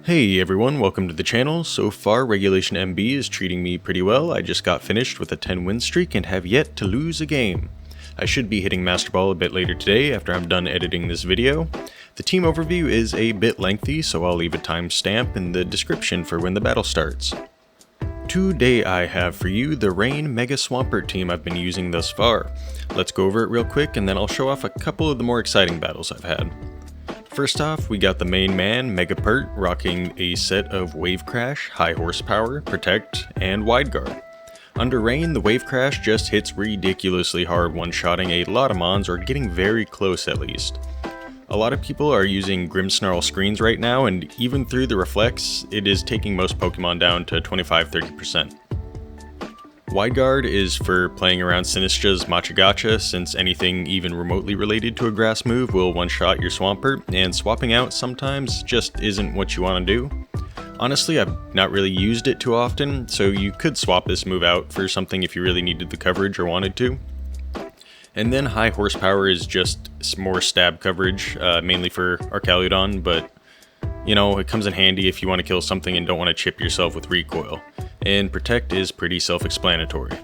Hey everyone, welcome to the channel. So far, Regulation MB is treating me pretty well. I just got finished with a 10-win streak and have yet to lose a game. I should be hitting Master Ball a bit later today after I'm done editing this video. The team overview is a bit lengthy, so I'll leave a timestamp in the description for when the battle starts. Today I have for you the Rain Mega Swampert team I've been using thus far. Let's go over it real quick and then I'll show off a couple of the more exciting battles I've had. First off, we got the main man, Megapert, rocking a set of Wave Crash, High Horsepower, Protect, and Wide Guard. Under Rain, the Wave Crash just hits ridiculously hard, one-shotting a lot of mons, or getting very close at least. A lot of people are using Grimmsnarl screens right now, and even through the reflex, it is taking most Pokemon down to 25-30%. Wide Guard is for playing around Sinistra's Machagacha, since anything even remotely related to a grass move will one-shot your Swampert, and swapping out sometimes just isn't what you want to do. Honestly, I've not really used it too often, so you could swap this move out for something if you really needed the coverage or wanted to. And then High Horsepower is just more stab coverage, mainly for Arcaludon, but you know, it comes in handy if you want to kill something and don't want to chip yourself with recoil. And Protect is pretty self-explanatory.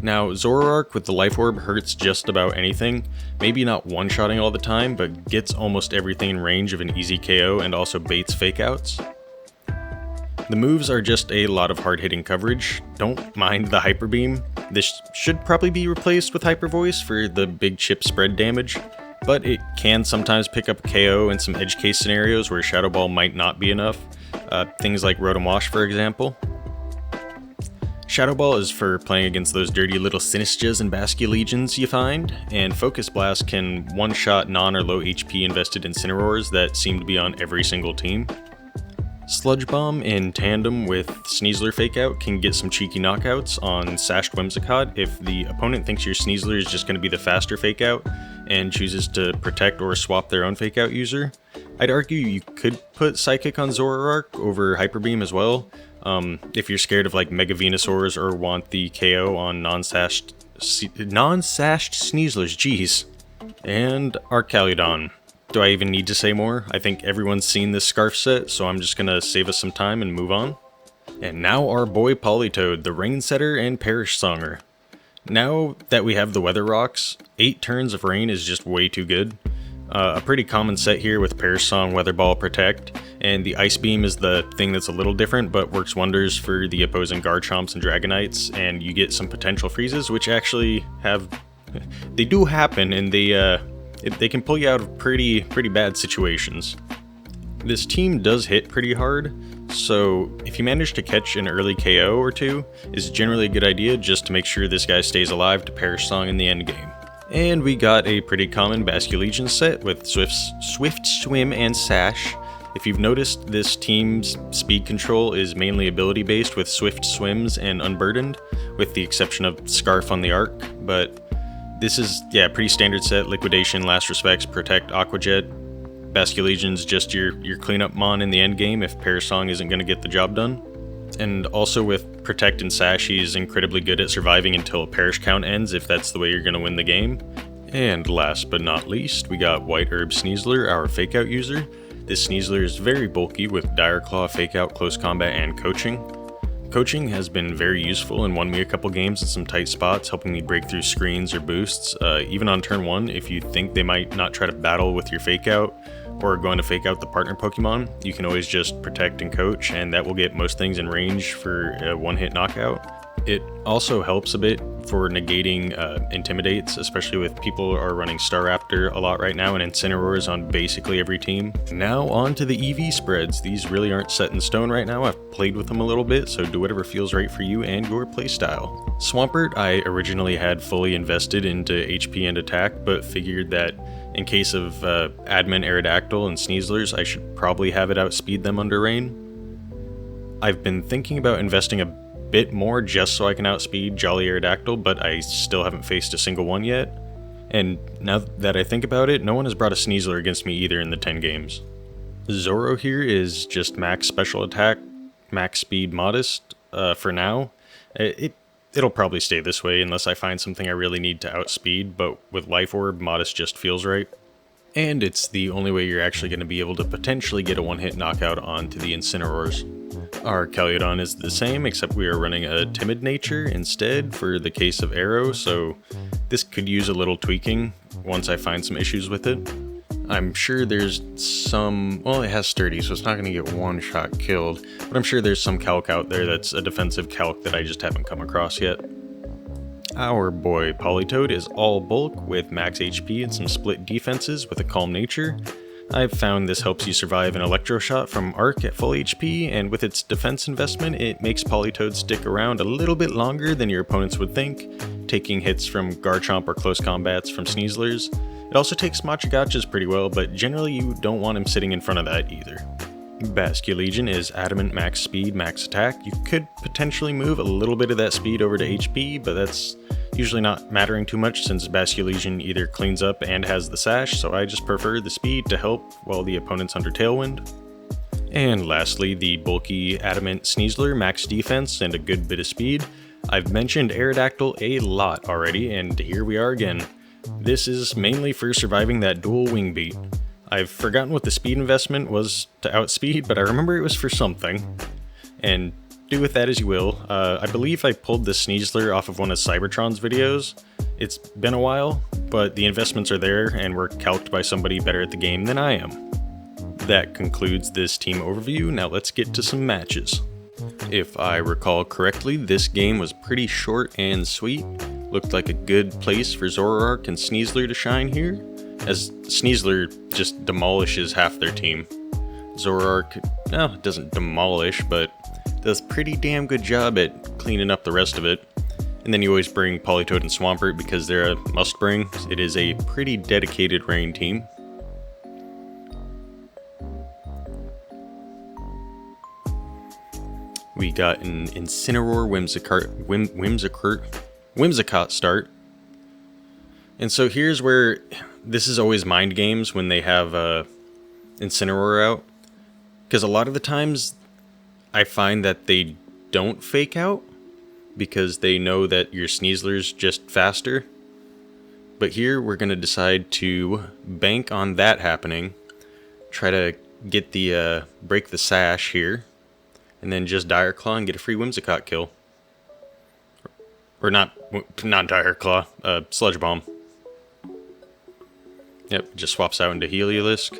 Now, Zoroark with the Life Orb hurts just about anything, maybe not one-shotting all the time, but gets almost everything in range of an easy KO and also baits fake-outs. The moves are just a lot of hard-hitting coverage. Don't mind the Hyper Beam. This should probably be replaced with Hyper Voice for the big chip spread damage, but it can sometimes pick up a KO in some edge case scenarios where Shadow Ball might not be enough. Things like Rotom Wash, for example. Shadow Ball is for playing against those dirty little Sinistras and Basculegions you find, and Focus Blast can one-shot non or low HP invested Incineroars that seem to be on every single team. Sludge Bomb in tandem with Sneasler Fakeout can get some cheeky knockouts on Sashed Whimsicott if the opponent thinks your Sneasler is just going to be the faster Fakeout and chooses to protect or swap their own Fakeout user. I'd argue you could put Psychic on Zoroark over Hyper Beam as well, if you're scared of like Mega Venusaurs or want the KO on non-sashed Sneaslers, jeez. And Arcaludon. Do I even need to say more? I think everyone's seen this Scarf set, so I'm just gonna save us some time and move on. And now our boy Politoed, the Rain Setter and Perish Songer. Now that we have the Weather Rocks, 8 turns of Rain is just way too good. A pretty common set here with Perish Song, Weather Ball, Protect, and the Ice Beam is the thing that's a little different, but works wonders for the opposing Garchomps and Dragonites, and you get some potential freezes, which actually they do happen, and they can pull you out of pretty bad situations. This team does hit pretty hard, so if you manage to catch an early KO or two, is generally a good idea just to make sure this guy stays alive to Perish Song in the endgame. And we got a pretty common Basculegion set with Swift Swim and Sash. If you've noticed, this team's speed control is mainly ability based with Swift Swims and Unburdened, with the exception of Scarf on the Arc, but this is, yeah, pretty standard set. Liquidation, Last Respects, Protect, Aqua Jet. Basculegion's just your cleanup mon in the endgame if Perish Song isn't going to get the job done. And also with Protect and Sash, he's incredibly good at surviving until a Perish count ends if that's the way you're going to win the game. And last but not least, we got White Herb Sneasler, our Fakeout user. This Sneasler is very bulky with Dire Claw, Fakeout, Close Combat, and Coaching. Coaching has been very useful and won me a couple games in some tight spots, helping me break through screens or boosts. Even on turn 1, if you think they might not try to battle with your Fake Out or going to Fake Out the partner Pokemon, you can always just Protect and Coach, and that will get most things in range for a one-hit knockout. It also helps a bit for negating Intimidates, especially with people who are running Staraptor a lot right now and Incineroars on basically every team. Now on to the EV spreads. These really aren't set in stone right now. I've played with them a little bit, so do whatever feels right for you and your playstyle. Swampert I originally had fully invested into HP and attack, but figured that in case of Admin, Aerodactyl, and Sneaslers, I should probably have it outspeed them under Rain. I've been thinking about investing a bit more just so I can outspeed Jolly Aerodactyl, but I still haven't faced a single one yet. And now that I think about it, no one has brought a Sneasler against me either in the 10 games. Zoro here is just max special attack, max speed modest for now. It'll probably stay this way unless I find something I really need to outspeed, but with Life Orb, modest just feels right. And it's the only way you're actually going to be able to potentially get a one-hit knockout onto the Incineroars. Our Calyodon is the same, except we are running a Timid Nature instead for the case of Arrow, so this could use a little tweaking once I find some issues with it. I'm sure there's some, well, it has Sturdy, so it's not going to get one-shot killed, but I'm sure there's some calc out there that's a defensive calc that I just haven't come across yet. Our boy Politoed is all bulk with max HP and some split defenses with a calm nature. I've found this helps you survive an Electroshot from Arc at full HP, and with its defense investment, it makes Politoed stick around a little bit longer than your opponents would think, taking hits from Garchomp or close combats from Sneaslers. It also takes Machagachas pretty well, but generally you don't want him sitting in front of that either. Basculegion is Adamant max speed, max attack. You could potentially move a little bit of that speed over to HP, but that's usually not mattering too much since Basculegion either cleans up and has the sash, so I just prefer the speed to help while the opponent's under Tailwind. And lastly, the bulky Adamant Sneasler, max defense and a good bit of speed. I've mentioned Aerodactyl a lot already, and here we are again. This is mainly for surviving that dual wing beat. I've forgotten what the speed investment was to outspeed, but I remember it was for something. And do with that as you will. I believe I pulled the Sneasler off of one of Cybertron's videos. It's been a while, but the investments are there and were calced by somebody better at the game than I am. That concludes this team overview. Now let's get to some matches. If I recall correctly, this game was pretty short and sweet. Looked like a good place for Zoroark and Sneasler to shine here, as Sneasler just demolishes half their team. Zoroark, no, it doesn't demolish, but does a pretty damn good job at cleaning up the rest of it. And then you always bring Politoed and Swampert because they're a must-bring. It is a pretty dedicated rain team. We got an Incineroar Whimsicott start. And so here's where this is always mind games when they have Incineroar out. Because a lot of the times I find that they don't fake out because they know that your Sneasler's just faster. But here we're going to decide to bank on that happening. Try to get the break the sash here. And then just Dire Claw and get a free Whimsicott kill. Or not Dire Claw, Sludge Bomb. Yep, just swaps out into Heliolisk.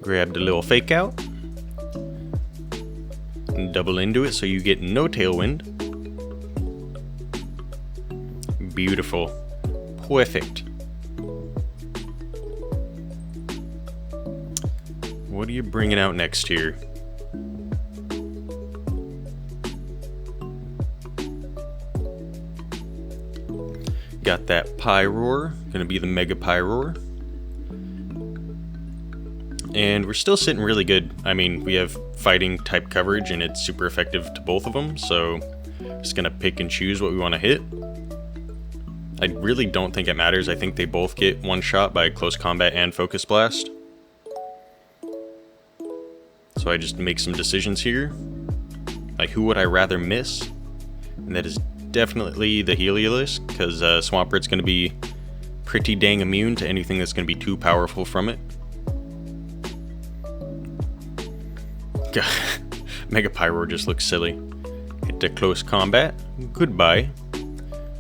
Grab the little fake out. And double into it so you get no Tailwind. Beautiful. Perfect. What are you bringing out next here? Got that Pyroar, gonna be the Mega Pyroar. And we're still sitting really good. I mean, we have fighting type coverage and it's super effective to both of them, so just gonna pick and choose what we want to hit. I really don't think it matters. I think they both get one shot by Close Combat and Focus Blast. So I just make some decisions here. Like, who would I rather miss? And that is definitely the Heliolisk, because Swampert's going to be pretty dang immune to anything that's going to be too powerful from it. God, Mega Pyroar just looks silly. Hit the Close Combat. Goodbye.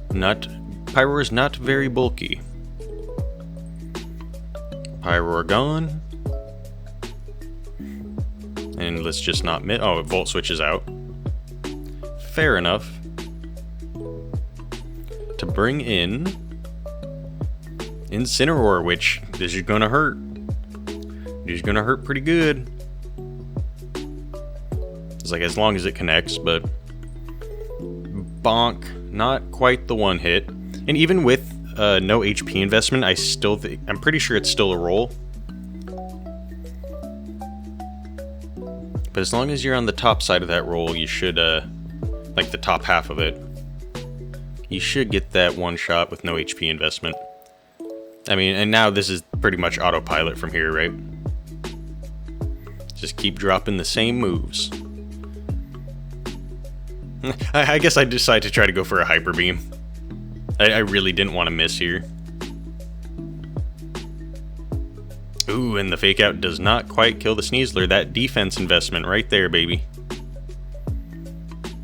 Pyroar is not very bulky. Pyroar gone. And let's just not miss. Oh, Volt switches out. Fair enough. To bring in Incineroar, which this is gonna hurt. This is gonna hurt pretty good. It's like as long as it connects, but bonk, not quite the one hit. And even with no HP investment, I'm pretty sure it's still a roll. But as long as you're on the top side of that roll, you should, like the top half of it, you should get that one shot with no HP investment. I mean, and now this is pretty much autopilot from here, right? Just keep dropping the same moves. I guess I decided to try to go for a Hyper Beam. I really didn't want to miss here. Ooh, and the fake out does not quite kill the Sneasler. That defense investment right there, baby.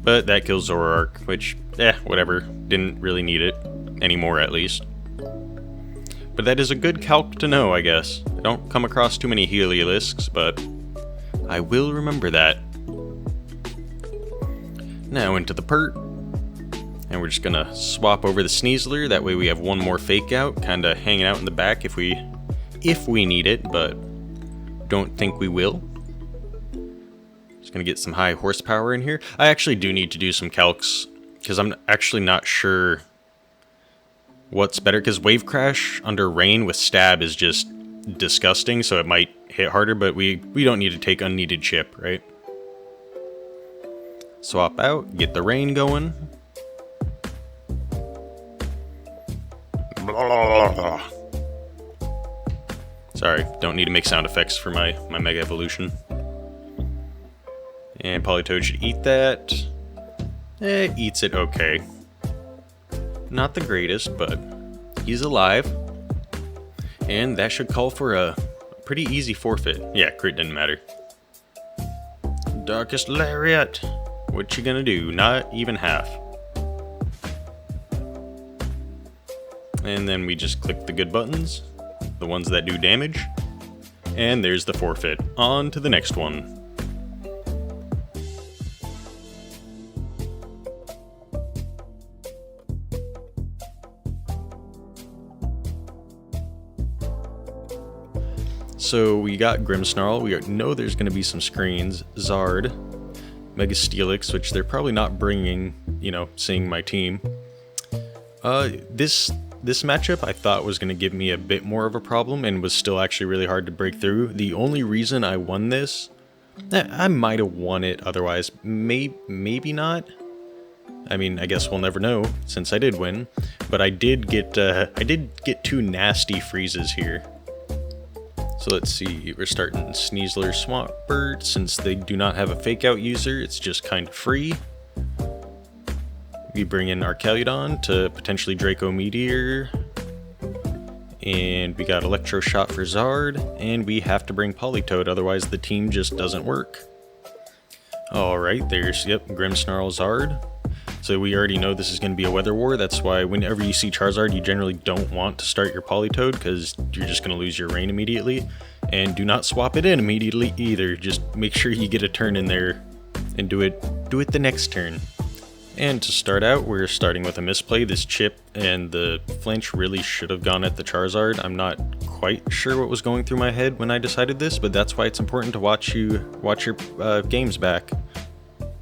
But that kills Zoroark, which, whatever. Didn't really need it. Anymore, at least. But that is a good calc to know, I guess. I don't come across too many Helialisks, but I will remember that. Now into the Pert. And we're just gonna swap over the Sneasler. That way we have one more fake out, kinda hanging out in the back if we need it, but don't think we will. Just gonna get some high horsepower in here. I actually do need to do some calcs, because I'm actually not sure what's better, because Wave Crash under Rain with Stab is just disgusting, so it might hit harder, but we don't need to take unneeded chip, right? Swap out, get the Rain going. Sorry, don't need to make sound effects for my Mega Evolution. And Politoed should eat that. Eats it okay. Not the greatest, but he's alive. And that should call for a pretty easy forfeit. Yeah, crit didn't matter. Darkest Lariat! What you gonna do? Not even half. And then we just click the good buttons, the ones that do damage, and there's the forfeit. On to the next one. So we got Grimmsnarl, we know there's going to be some screens, Zard, Mega Steelix, which they're probably not bringing, you know, seeing my team. This matchup I thought was going to give me a bit more of a problem and was still actually really hard to break through. The only reason I won this, I might have won it otherwise, maybe not. I mean, I guess we'll never know since I did win, but I did get two nasty freezes here. So let's see, we're starting Sneasler Swampert. Since they do not have a fake out user, it's just kind of free. We bring in Arcaludon to potentially Draco Meteor. And we got Electro Shot for Zard. And we have to bring Politoed, otherwise the team just doesn't work. Alright, there's, Grimmsnarl Zard. So we already know this is going to be a Weather War. That's why whenever you see Charizard, you generally don't want to start your Politoed, because you're just going to lose your Rain immediately. And do not swap it in immediately either. Just make sure you get a turn in there and do it the next turn. And to start out, we're starting with a misplay. This chip and the flinch really should have gone at the Charizard. I'm not quite sure what was going through my head when I decided this, but that's why it's important to watch your games back.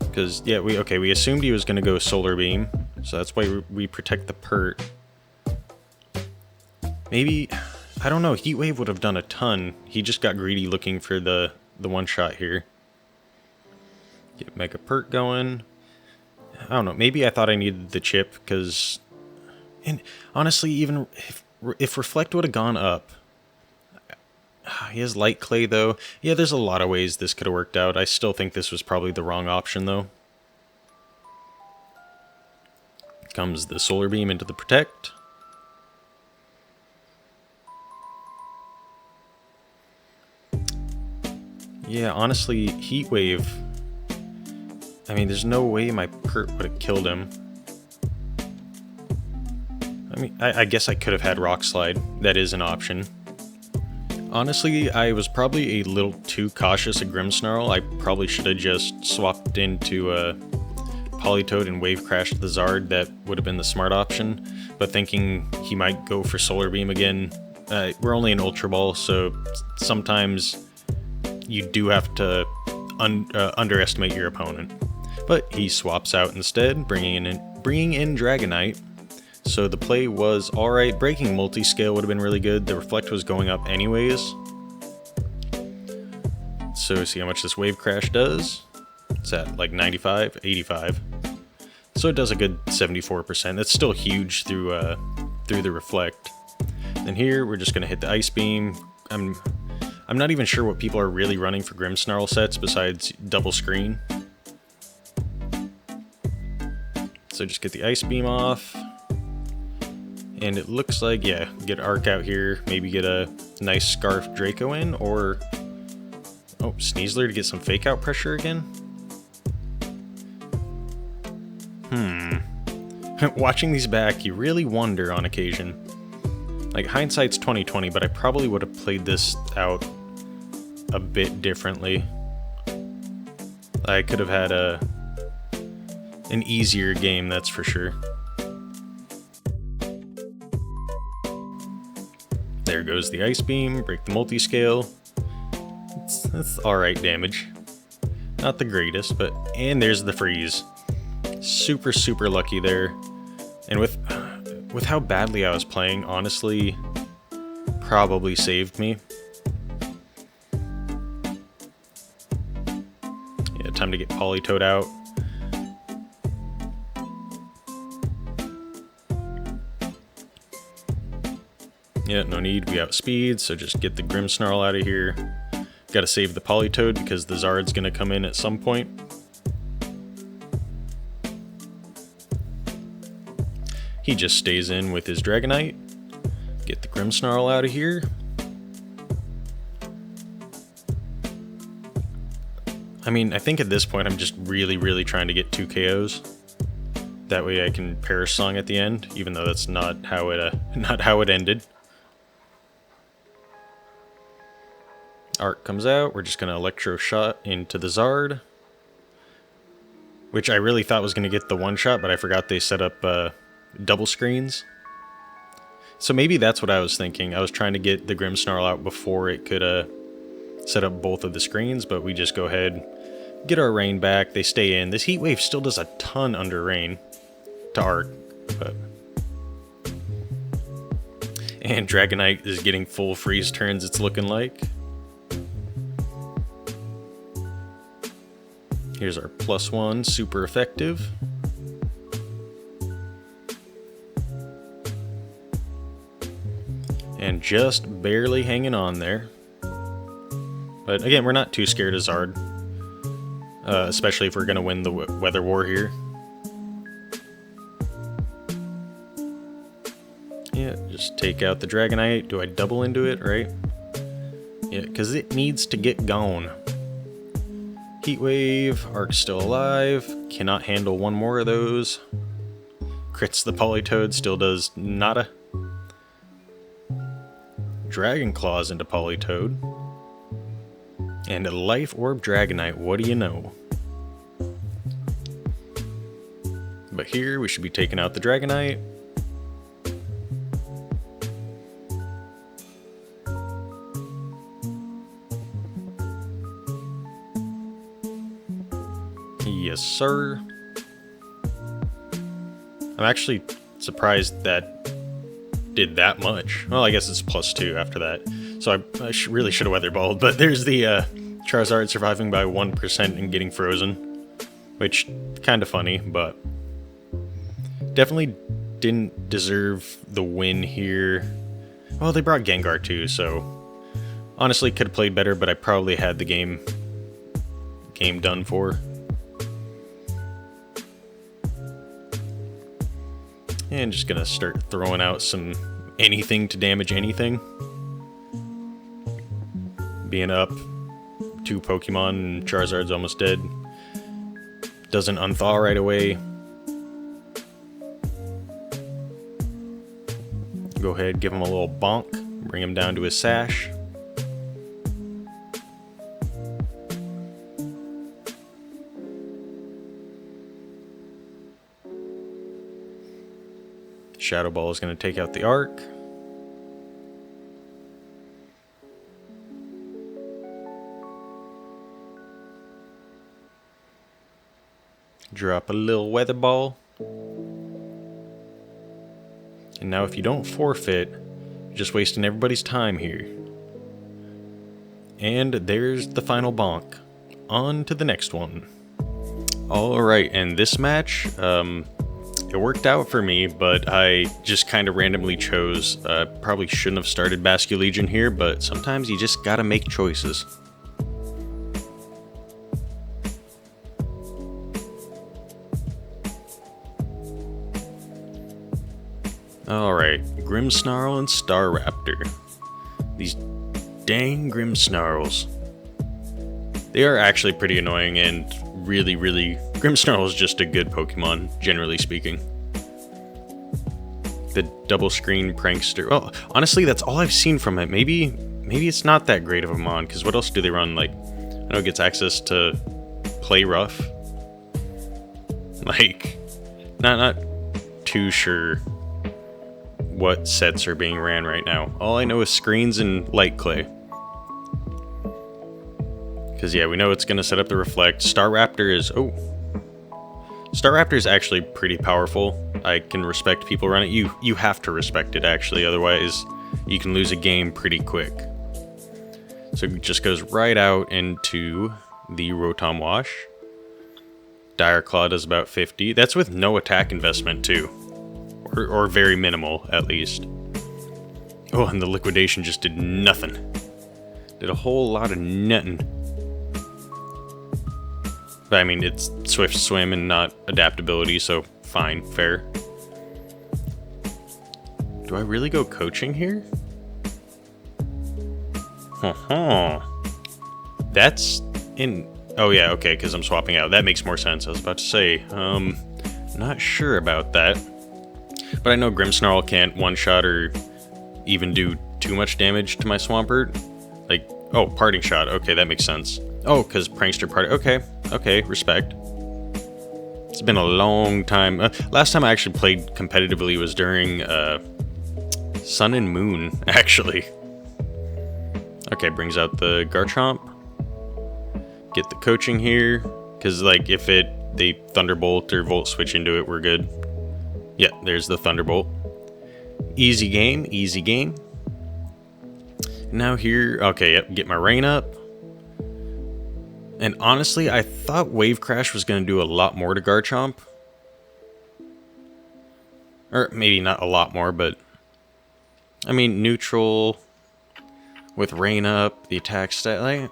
Because, yeah, we assumed he was going to go Solar Beam, so that's why we protect the Pert. Maybe, I don't know, Heat Wave would have done a ton. He just got greedy looking for the one shot here. Get Mega Pert going. I don't know, maybe I thought I needed the chip, because... And honestly, even if Reflect would have gone up... He has Light Clay, though. Yeah, there's a lot of ways this could have worked out. I still think this was probably the wrong option, though. Comes the Solar Beam into the Protect. Yeah, honestly, Heat Wave... I mean, there's no way my Pert would have killed him. I mean, I guess I could have had Rock Slide. That is an option. Honestly, I was probably a little too cautious at Grimmsnarl. I probably should have just swapped into Politoed and Wave Crashed the Zard. That would have been the smart option. But thinking he might go for Solar Beam again, we're only in Ultra Ball, so sometimes you do have to underestimate your opponent. But he swaps out instead, bringing in Dragonite. So the play was alright. Breaking Multiscale would have been really good. The Reflect was going up anyways. So see how much this Wave Crash does. It's at like 95, 85. So it does a good 74%. That's still huge through the Reflect. And here we're just gonna hit the Ice Beam. I'm not even sure what people are really running for Grimmsnarl sets besides double screen. So just get the Ice Beam off. And it looks like, yeah, get Arc out here, maybe get a nice Scarf Draco in, or... Oh, Sneasler to get some fake out pressure again? Watching these back, you really wonder on occasion. Like, hindsight's 20/20, but I probably would have played this out a bit differently. I could have had an easier game, that's for sure. There goes the Ice Beam, break the multi-scale. That's alright damage. Not the greatest, but... And there's the freeze. Super, super lucky there. And with how badly I was playing, honestly, probably saved me. Yeah, time to get Politoed out. Yeah, no need, we outspeed, so just get the Grimmsnarl out of here. Gotta save the Politoed because the Zard's gonna come in at some point. He just stays in with his Dragonite. Get the Grimmsnarl out of here. I mean, I think at this point I'm just really trying to get 2 KOs. That way I can Perish Song at the end, even though that's not how it ended. Arc comes out, we're just gonna Electro Shot into the Zard. Which I really thought was gonna get the one shot, but I forgot they set up double screens. So maybe that's what I was thinking. I was trying to get the Grimmsnarl out before it could set up both of the screens, but we just go ahead, get our Rain back, they stay in. This Heat Wave still does a ton under Rain to Arc, but... And Dragonite is getting full freeze turns, it's looking like. Here's our +1, super effective. And just barely hanging on there. But again, we're not too scared of Zard. Especially if we're going to win the Weather War here. Yeah, just take out the Dragonite. Do I double into it, right? Yeah, because it needs to get gone. Heat Wave, Arc's still alive. Cannot handle one more of those. Crits the Politoed, still does nada. Dragon Claws into Politoed. And a Life Orb Dragonite, what do you know? But here we should be taking out the Dragonite. Yes, sir. I'm actually surprised that did that much. Well, I guess it's +2 after that. So I really should have Weather Balled, but there's the Charizard surviving by 1% and getting frozen. Which, kind of funny, but definitely didn't deserve the win here. Well, they brought Gengar too, so honestly could have played better, but I probably had the game done for. And just gonna start throwing out some anything to damage anything. Being up 2 Pokemon and Charizard's almost dead. Doesn't unthaw right away. Go ahead, give him a little bonk. Bring him down to his sash. Shadow Ball is going to take out the Arc. Drop a little Weather Ball. And now if you don't forfeit, you're just wasting everybody's time here. And there's the final bonk. On to the next one. Alright, and this match, it worked out for me, but I just kind of randomly chose. Probably shouldn't have started Basculegion here, but sometimes you just gotta make choices. Alright, Grimmsnarl and Staraptor. These dang Grimmsnarls. They are actually pretty annoying and really, Grimmsnarl is just a good Pokemon, generally speaking. The double screen prankster. Well, honestly, that's all I've seen from it. Maybe it's not that great of a mon, because what else do they run? Like, I know it gets access to Play Rough. Like, not too sure what sets are being ran right now. All I know is Screens and Light Clay. Because, yeah, we know it's going to set up the Reflect. Staraptor is actually pretty powerful. I can respect people run it. You have to respect it, actually. Otherwise, you can lose a game pretty quick. So it just goes right out into the Rotom Wash. Dire Claw does about 50. That's with no attack investment, too. Or very minimal, at least. Oh, and the Liquidation just did nothing. Did a whole lot of nothing. But I mean, it's Swift Swim and not adaptability, so fine, fair. Do I really go coaching here? That's in... Oh yeah, okay, because I'm swapping out. That makes more sense. I was about to say, not sure about that. But I know Grimmsnarl can't one-shot or even do too much damage to my Swampert. Like, oh, Parting Shot. Okay, that makes sense. Oh, because Prankster Party. Okay, respect. It's been a long time. Last time I actually played competitively was during Sun and Moon, actually. Okay, brings out the Garchomp. Get the coaching here, because like if they Thunderbolt or Volt Switch into it, we're good. Yeah, there's the Thunderbolt. Easy game, easy game. Now here, okay, yep, get my Rain up. And honestly, I thought Wave Crash was going to do a lot more to Garchomp. Or maybe not a lot more, but... I mean, neutral with Rain up, the attack stat... I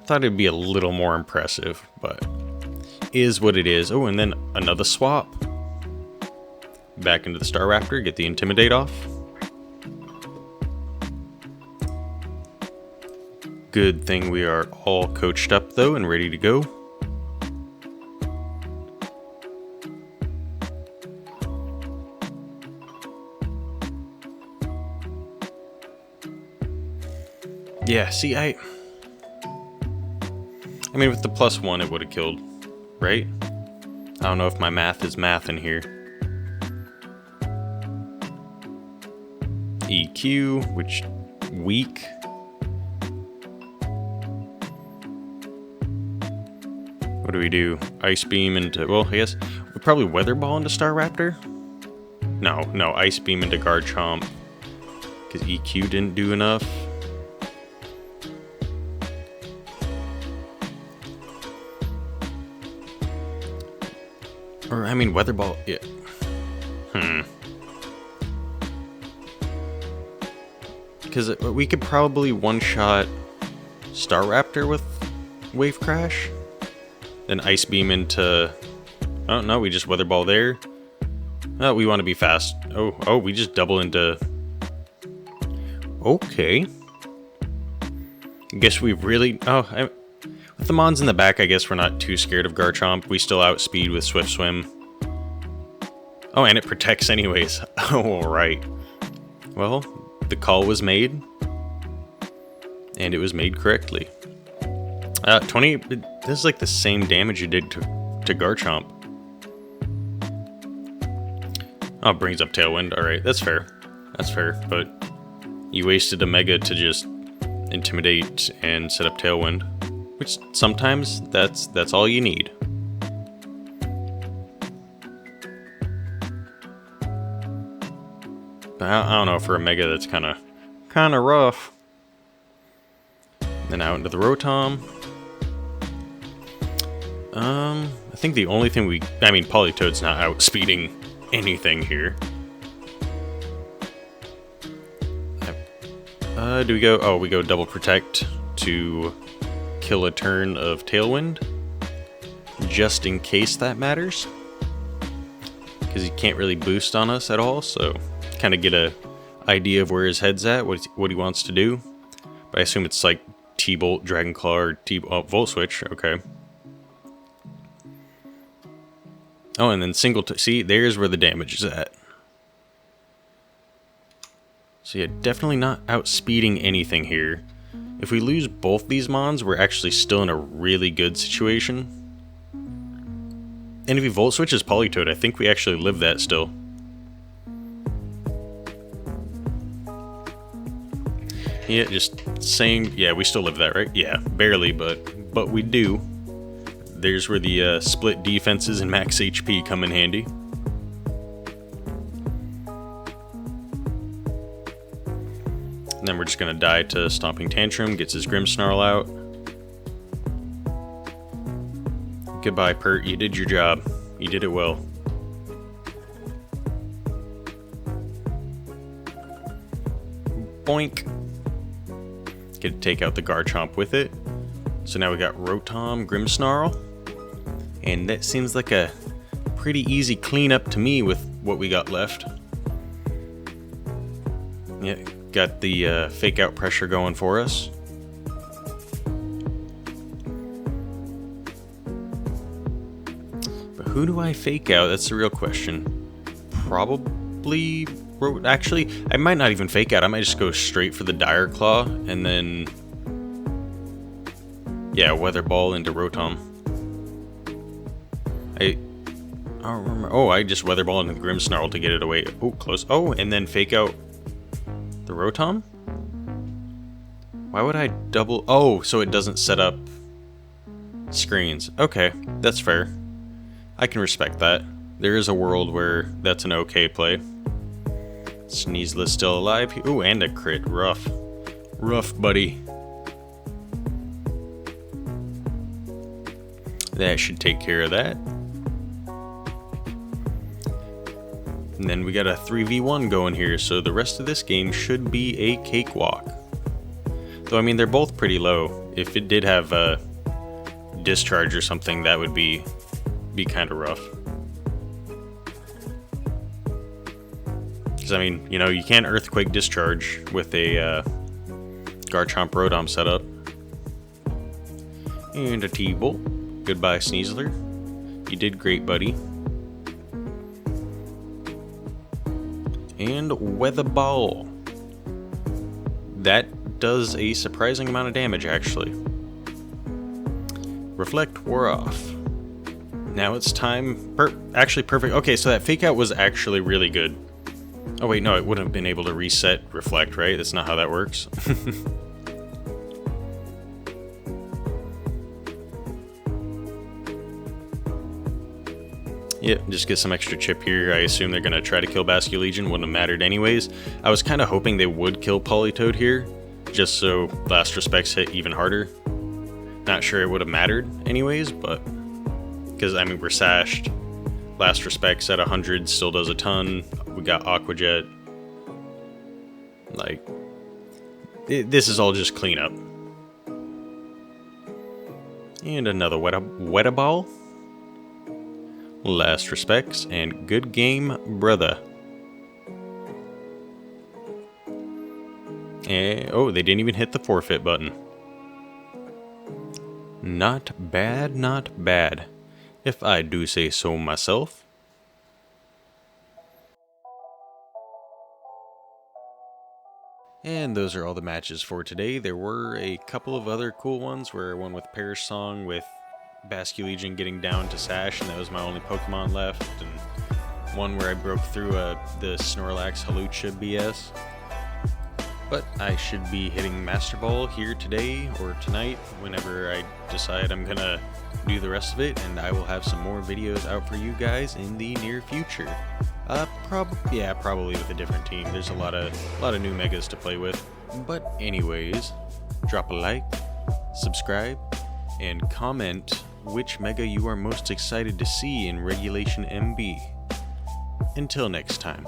thought it'd be a little more impressive, but... is what it is. Oh, and then another swap. Back into the Staraptor, get the Intimidate off. Good thing we are all coached up, though, and ready to go. Yeah, see, I mean, with the +1, it would have killed, right? I don't know if my math is math in here. EQ, which, weak. What do we do? Ice Beam into... Well, I guess we probably Weather Ball into Staraptor? No, Ice Beam into Garchomp. Because EQ didn't do enough. Or, I mean, Weather Ball... Yeah. Because we could probably one-shot Staraptor with Wave Crash. Then Ice Beam into... Oh, no, we just Weather Ball there. Oh, we want to be fast. Oh, we just double into... Okay. I guess we really... with the Mons in the back, I guess we're not too scared of Garchomp. We still outspeed with Swift Swim. Oh, and it protects anyways. Oh, right. Well, the call was made. And it was made correctly. 20... This is like the same damage you did to Garchomp. Oh, it brings up Tailwind. Alright, that's fair. That's fair, but you wasted a Mega to just Intimidate and set up Tailwind. Which, sometimes, that's all you need. But I don't know, for a Mega that's kinda rough. Then out into the Rotom. I think the only thing I mean, Politoed's not outspeeding anything here. Do we go... Oh, we go Double Protect to kill a turn of Tailwind. Just in case that matters. because he can't really boost on us at all, so kind of get a idea of where his head's at, what he wants to do. But I assume it's like T-Bolt, Dragon Claw, or Volt Switch. Okay. Oh, and then see, there's where the damage is at. So yeah, definitely not outspeeding anything here. If we lose both these mons, we're actually still in a really good situation. And if he Volt Switches Politoed, I think we actually live that still. Yeah, just saying, yeah, we still live that, right? Yeah, barely, but we do. There's where the split defenses and max HP come in handy. And then we're just gonna die to Stomping Tantrum, gets his Grimmsnarl out. Goodbye, Pert, you did your job. You did it well. Boink. Get to take out the Garchomp with it. So now we got Rotom, Grimmsnarl. And that seems like a pretty easy cleanup to me with what we got left. Yeah, got the fake out pressure going for us. But who do I fake out? That's the real question. Probably... Actually, I might not even fake out. I might just go straight for the Dire Claw and then... yeah, Weather Ball into Rotom. I don't remember. Oh, I just Weather Ball into the Grimmsnarl to get it away. Oh, close. Oh, and then fake out the Rotom? Why would I double... oh, so it doesn't set up screens. Okay, that's fair. I can respect that. There is a world where that's an okay play. Sneaseless still alive. Ooh, and a crit. Rough. Rough, buddy. That should take care of that. And then we got a 3v1 going here, so the rest of this game should be a cakewalk. Though, I mean, they're both pretty low. If it did have a discharge or something, that would be kind of rough. Because, I mean, you know, you can't Earthquake Discharge with a Garchomp Rotom setup. And a T-Bolt. Goodbye, Sneasler. You did great, buddy. And Weather Ball. That does a surprising amount of damage, actually. Reflect wore off. Now it's time... actually, perfect. Okay, so that fake out was actually really good. Oh wait, no, it wouldn't have been able to reset Reflect, right? That's not how that works. Yep, just get some extra chip here. I assume they're going to try to kill Basculegion. Wouldn't have mattered anyways. I was kind of hoping they would kill Politoed here, just so Last Respects hit even harder. Not sure it would have mattered anyways, but... because, I mean, we're sashed. Last Respects at 100 still does a ton. We got Aqua Jet. Like, this is all just cleanup. And another Weather Ball. Last Respects, and good game, brother. And, oh, they didn't even hit the forfeit button. Not bad, not bad, if I do say so myself. And those are all the matches for today. There were a couple of other cool ones, where one with Perish Song with Basculegion getting down to Sash, and that was my only Pokemon left, and one where I broke through the Snorlax Hawlucha BS. But I should be hitting Master Ball here today or tonight, whenever I decide I'm gonna do the rest of it, and I will have some more videos out for you guys in the near future. Probably with a different team. There's a lot of new megas to play with. But anyways, drop a like, subscribe, and comment which mega you are most excited to see in Regulation MB. Until next time.